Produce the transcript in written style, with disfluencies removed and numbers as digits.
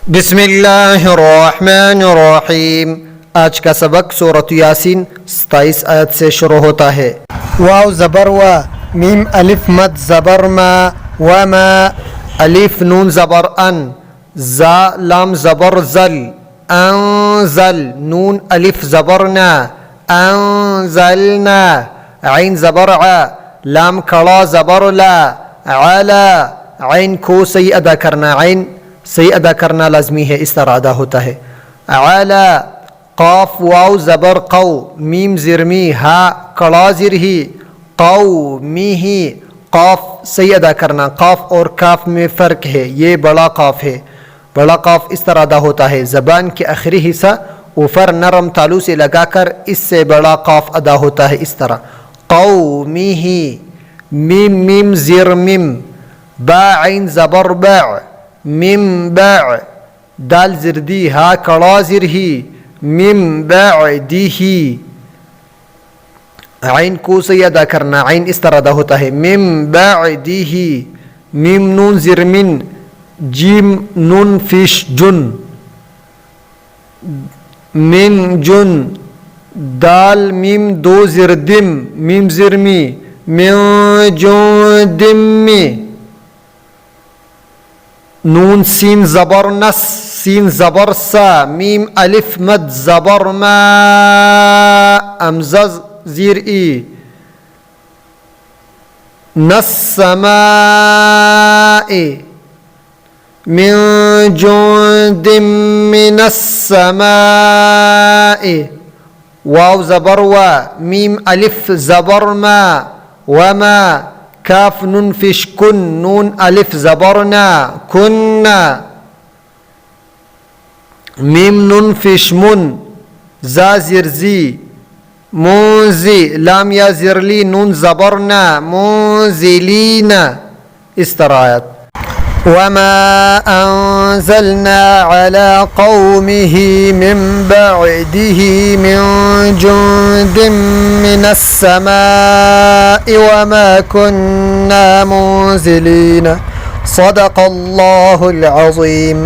बिस्मिल्लाहिर्रहमानिर्रहीम। आज का सबक सूरत यासीन 27 आयत से शुरू होता है। वाव ज़बर वा, मीम अलिफ मद ज़बर मा, व मा अलिफ नून ज़बर अन, जा लाम ज़बर ज़ल, अंज़ल नून अलिफ ज़बर ना, अंज़लना ऐन ज़बर आ, लाम खड़ा ज़बर ला, अला ऐन को सही अदा करना, ऐन सही अदा करना लाजमी है, इस तरह अदा होता है। अला क़ाफ वाव ज़बर क़ौ, मीम ज़िरमी हा कड़ा ज़िरही, क़ौ मी ही क़ाफ सही अदा करना। क़ाफ और काफ में फ़र्क है, ये बड़ा क़ाफ है, बड़ा क़ाफ इस तरह अदा होता है। ज़बान के आखिरी हिस्सा ऊपर नरम तालू से लगाकर इससे बड़ा क़ाफ अदा होता है, इस तरह। क़ौ मी ही, मीम मीम ज़िर मिम, बा ऐन ज़बर बा, मिम बा दाल ज़िरदी हा कड़ा ज़िरही, मिम बअदिही ऐन को सही अदा करना, ऐन इस तरह अदा होता है। मिम बअदिही, मीम नून ज़िरमिन, जीम नून फिश जुन, मिन जुन दाल मीम दो ज़िरदिम, मीम ज़िरमी, मिन जुदिम्मी नून सीन ज़बर नस, सीन ज़बर सा, मीम अलिफ मद ज़बर मा, अमज़ा ज़ीर ई, नस्समाए मिन जुंदिम मिनस्समाए, वाव ज़बर वा, मीम अलिफ ज़बर मा, वमा काफ नून फिश कुन, नून अलिफ ज़बरना कुन्ना, मीम नून फिश मुन, जा ज़िरज़ी, मुंज़ी लाम या ज़िरली नून ज़बरना मुंज़िलीना, इस तरह आयत। वमा अंज़लना अला क़ौमिही मिन बअदिही मिन जुंदिम मिनस्समाइ वमा कुन्ना मुंज़िलीना। सदक़ल्लाहुल अज़ीम।